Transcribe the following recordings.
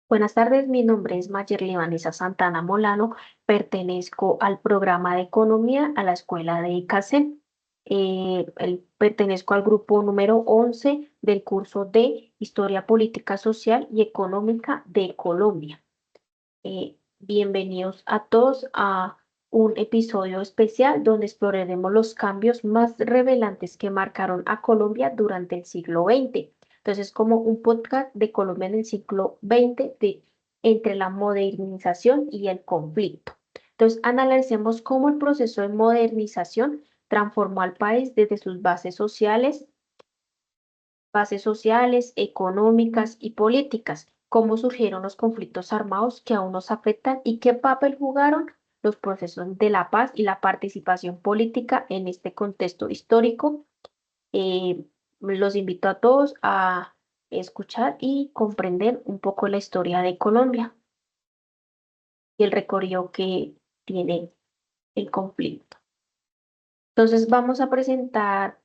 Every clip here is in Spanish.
Buenas tardes, mi nombre es Mayerly Vanessa Santana Molano, pertenezco al programa de Economía a la Escuela de ICACEN. Pertenezco al grupo número 11 del curso de Historia Política Social y Económica de Colombia. Bienvenidos a todos a un episodio especial donde exploraremos los cambios más revelantes que marcaron a Colombia durante el siglo XX. Entonces, como un podcast de Colombia en el siglo XX, entre la modernización y el conflicto. Entonces, analicemos cómo el proceso de modernización transformó al país desde sus bases sociales, económicas y políticas, cómo surgieron los conflictos armados que aún nos afectan y qué papel jugaron los procesos de la paz y la participación política en este contexto histórico. Los invito a todos a escuchar y comprender un poco la historia de Colombia y el recorrido que tiene el conflicto. Entonces vamos a presentar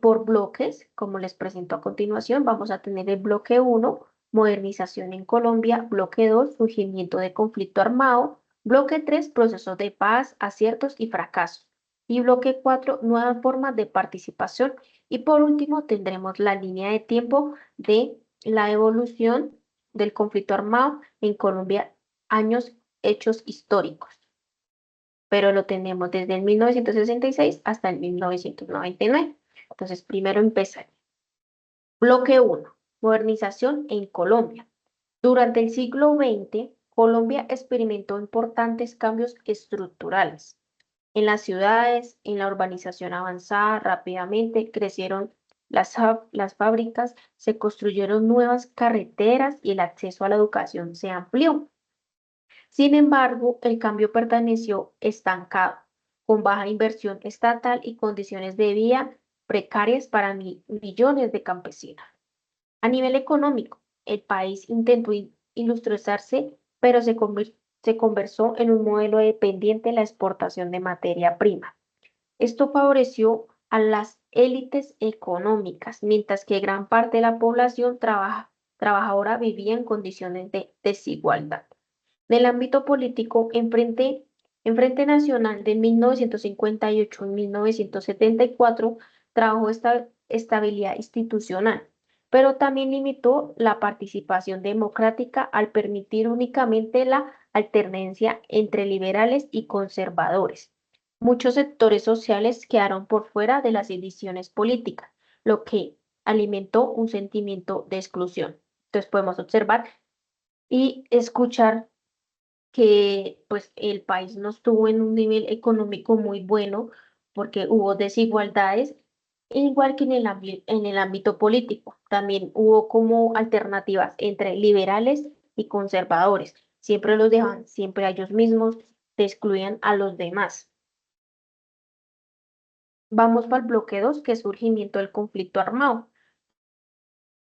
por bloques, como les presento a continuación. Vamos a tener el bloque uno, modernización en Colombia; bloque 2, surgimiento de conflicto armado; bloque 3, procesos de paz, aciertos y fracasos; y bloque 4, nuevas formas de participación. Y por último tendremos la línea de tiempo de la evolución del conflicto armado en Colombia, años, hechos históricos, pero lo tenemos desde el 1966 hasta el 1999. Entonces, primero empezar. Bloque uno, modernización en Colombia. Durante el siglo XX, Colombia experimentó importantes cambios estructurales. En las ciudades, en la urbanización avanzada rápidamente, crecieron las fábricas, se construyeron nuevas carreteras y el acceso a la educación se amplió. Sin embargo, el cambio permaneció estancado, con baja inversión estatal y condiciones de vida precarias para millones de campesinos. A nivel económico, el país intentó industrializarse, pero se conversó en un modelo dependiente de la exportación de materia prima. Esto favoreció a las élites económicas, mientras que gran parte de la población trabajadora vivía en condiciones de desigualdad. En el ámbito político, en Frente Nacional de 1958 y 1974 trajo esta estabilidad institucional, pero también limitó la participación democrática al permitir únicamente la alternancia entre liberales y conservadores. Muchos sectores sociales quedaron por fuera de las ediciones políticas, lo que alimentó un sentimiento de exclusión. Entonces podemos observar y escuchar que pues el país no estuvo en un nivel económico muy bueno porque hubo desigualdades, igual que en el ámbito político. También hubo como alternativas entre liberales y conservadores. Siempre los dejan, siempre a ellos mismos, te excluían a los demás. Vamos para el bloque 2, que es surgimiento del conflicto armado.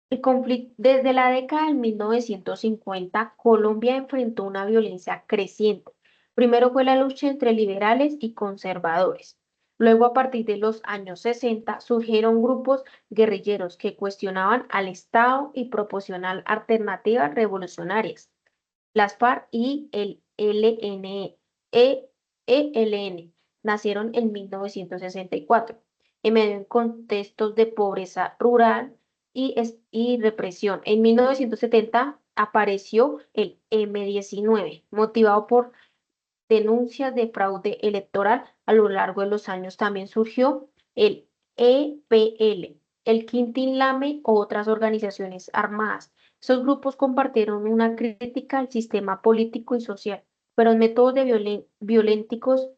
El conflicto, desde la década de 1950, Colombia enfrentó una violencia creciente. Primero fue la lucha entre liberales y conservadores. Luego, a partir de los años 60, surgieron grupos guerrilleros que cuestionaban al Estado y proporcionaban alternativas revolucionarias. Las FARC y el ELN nacieron en 1964, en medio de contextos de pobreza rural y represión. En 1970 apareció el M-19, motivado por denuncias de fraude electoral. A lo largo de los años también surgió el EPL, el Quintín Lame o otras organizaciones armadas. Estos grupos compartieron una crítica al sistema político y social, pero en métodos de violentos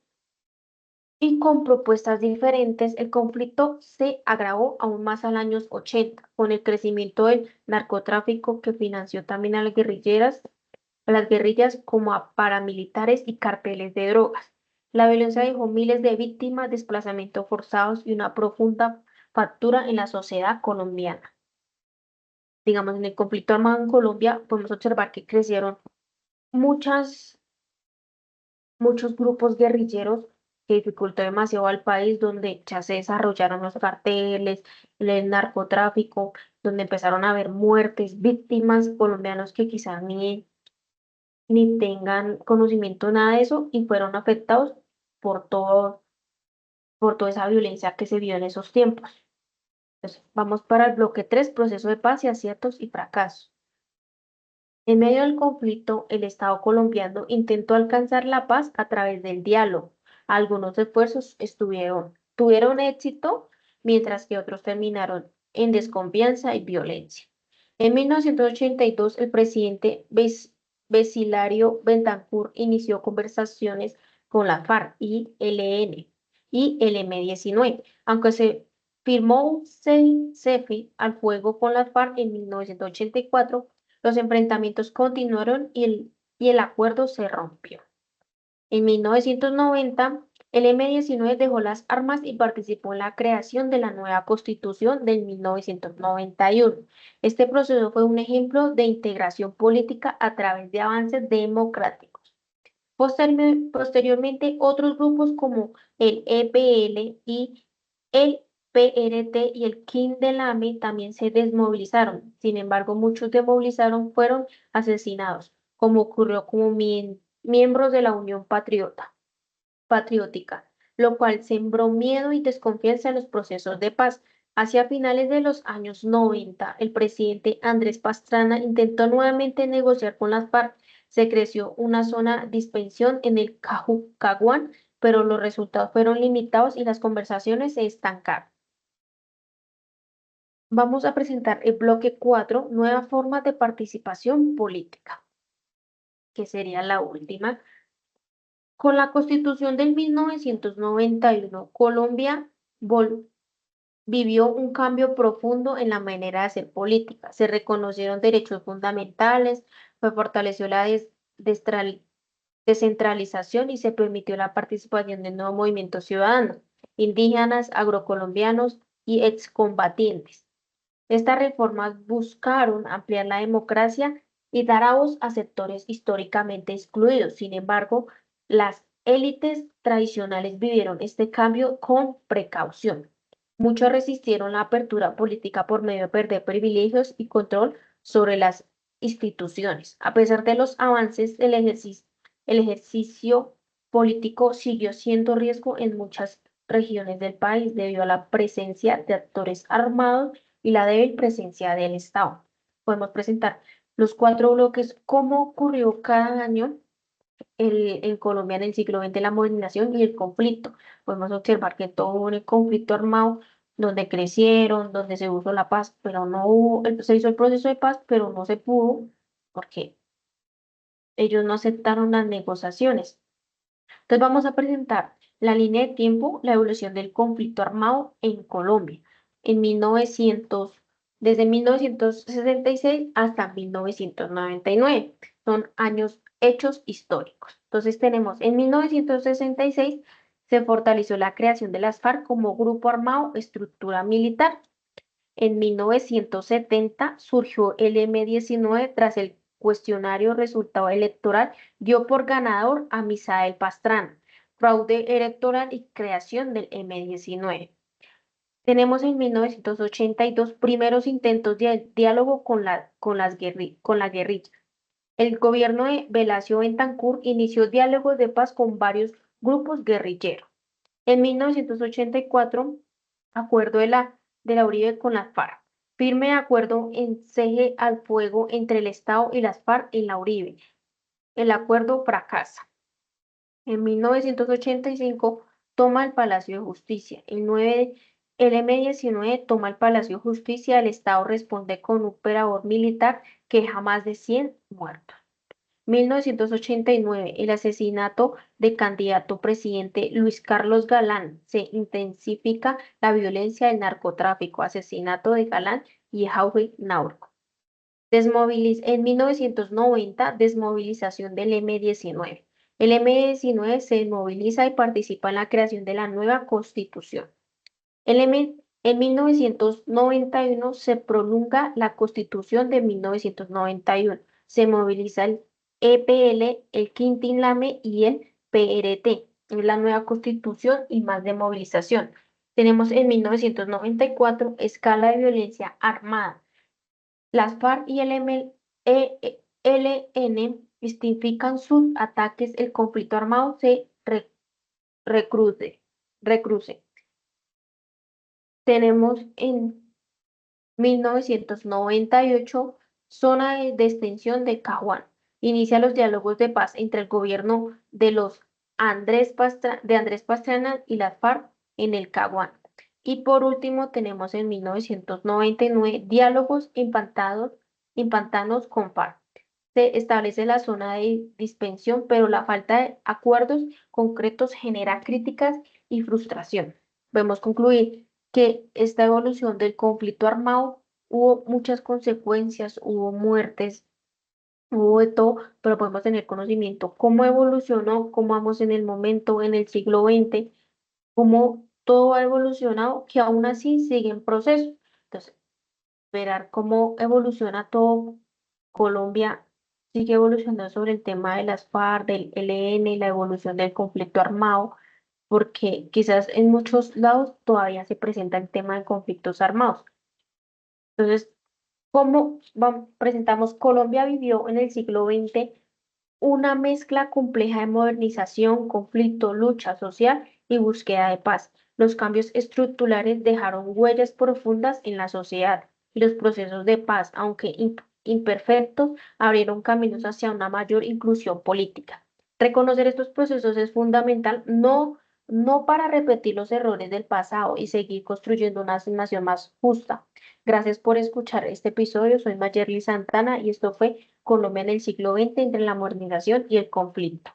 y con propuestas diferentes. El conflicto se agravó aún más al años 80, con el crecimiento del narcotráfico que financió también a las guerrillas como a paramilitares y carteles de drogas. La violencia dejó miles de víctimas, desplazamientos forzados y una profunda fractura en la sociedad colombiana. Digamos, en el conflicto armado en Colombia podemos observar que crecieron muchas, muchos grupos guerrilleros que dificultó demasiado al país, donde ya se desarrollaron los carteles, el narcotráfico, donde empezaron a haber muertes, víctimas colombianos que quizás ni tengan conocimiento nada de eso y fueron afectados por por toda esa violencia que se vio en esos tiempos. Entonces, vamos para el bloque 3, proceso de paz y aciertos y fracasos. En medio del conflicto, el Estado colombiano intentó alcanzar la paz a través del diálogo. Algunos esfuerzos tuvieron éxito, mientras que otros terminaron en desconfianza y violencia. En 1982, el presidente Belisario Betancur inició conversaciones con la FARC y ELN y el M-19, aunque se firmó un cese al fuego con las FARC en 1984. Los enfrentamientos continuaron y el acuerdo se rompió. En 1990, el M-19 dejó las armas y participó en la creación de la nueva Constitución del 1991. Este proceso fue un ejemplo de integración política a través de avances democráticos. Posteriormente, otros grupos como el EPL y el PRT y el KIN-DELAME también se desmovilizaron. Sin embargo, muchos desmovilizaron fueron asesinados, como ocurrió como miembros de la Unión Patriótica, lo cual sembró miedo y desconfianza en los procesos de paz. Hacia finales de los años 90, el presidente Andrés Pastrana intentó nuevamente negociar con las FARC. Se creció una zona de dispensión en el Caguán, pero los resultados fueron limitados y las conversaciones se estancaron. Vamos a presentar el bloque 4, nuevas formas de participación política, que sería la última. Con la Constitución del 1991, Colombia vivió un cambio profundo en la manera de hacer política. Se reconocieron derechos fundamentales, se fortaleció la descentralización y se permitió la participación de nuevos movimientos ciudadanos, indígenas, agrocolombianos y excombatientes. Estas reformas buscaron ampliar la democracia y dar a voz a sectores históricamente excluidos. Sin embargo, las élites tradicionales vivieron este cambio con precaución. Muchos resistieron la apertura política por medio de perder privilegios y control sobre las instituciones. A pesar de los avances, el ejercicio político siguió siendo riesgo en muchas regiones del país debido a la presencia de actores armados y la débil presencia del Estado. Podemos presentar los cuatro bloques, cómo ocurrió cada año en Colombia en el siglo XX la modernización y el conflicto. Podemos observar que todo un conflicto armado donde crecieron, donde se usó la paz, pero no hubo, se hizo el proceso de paz, pero no se pudo porque ellos no aceptaron las negociaciones. Entonces vamos a presentar la línea de tiempo, la evolución del conflicto armado en Colombia en 1900, desde 1966 hasta 1999. Son años hechos históricos. Entonces tenemos en 1966 se fortaleció la creación de las FARC como grupo armado, estructura militar. En 1970 surgió el M-19 tras el cuestionario resultado electoral dio por ganador a Misael Pastrana, fraude electoral y creación del M-19. Tenemos en 1982 primeros intentos de diálogo con la guerrilla. El gobierno de Velasco Betancur inició diálogos de paz con varios grupos guerrilleros. En 1984, acuerdo de la Uribe con las FARC. Firme acuerdo en cese al fuego entre el Estado y las FARC en la Uribe. El acuerdo fracasa. En 1985 toma el Palacio de Justicia. El M-19 toma el Palacio de Justicia. El Estado responde con un operador militar que deja más de 100 muertos. 1989, el asesinato del candidato presidente Luis Carlos Galán. Se intensifica la violencia del narcotráfico, asesinato de Galán y Jaume Naurco. En 1990, desmovilización del M-19. El M-19 se desmoviliza y participa en la creación de la nueva constitución. En 1991 se prolonga la constitución de 1991. Se moviliza el EPL, el Quintín Lame y el PRT. la nueva constitución y más de movilización. Tenemos en 1994 escala de violencia armada. Las FARC y el ELN justifican sus ataques, el conflicto armado se recruce. recruce. Tenemos en 1998 zona de extensión de Caguán. Inicia los diálogos de paz entre el gobierno de Andrés Pastrana y las FARC en el Caguán. Y por último tenemos en 1999 diálogos en pantanos con FARC. Se establece la zona de dispensión, pero la falta de acuerdos concretos genera críticas y frustración. Podemos concluir que esta evolución del conflicto armado hubo muchas consecuencias, hubo muertes, hubo de todo, pero podemos tener conocimiento cómo evolucionó, cómo vamos en el momento, en el siglo XX, cómo todo ha evolucionado, que aún así sigue en proceso. Entonces, esperar cómo evoluciona todo. Colombia sigue evolucionando sobre el tema de las FARC, del ELN y la evolución del conflicto armado, porque quizás en muchos lados todavía se presenta el tema de conflictos armados. Entonces, presentamos? Colombia vivió en el siglo XX una mezcla compleja de modernización, conflicto, lucha social y búsqueda de paz. Los cambios estructurales dejaron huellas profundas en la sociedad y los procesos de paz, aunque imperfectos, abrieron caminos hacia una mayor inclusión política. Reconocer estos procesos es fundamental, no para repetir los errores del pasado y seguir construyendo una nación más justa. Gracias por escuchar este episodio. Soy Mayerly Santana y esto fue Colombia en el siglo XX entre la modernización y el conflicto.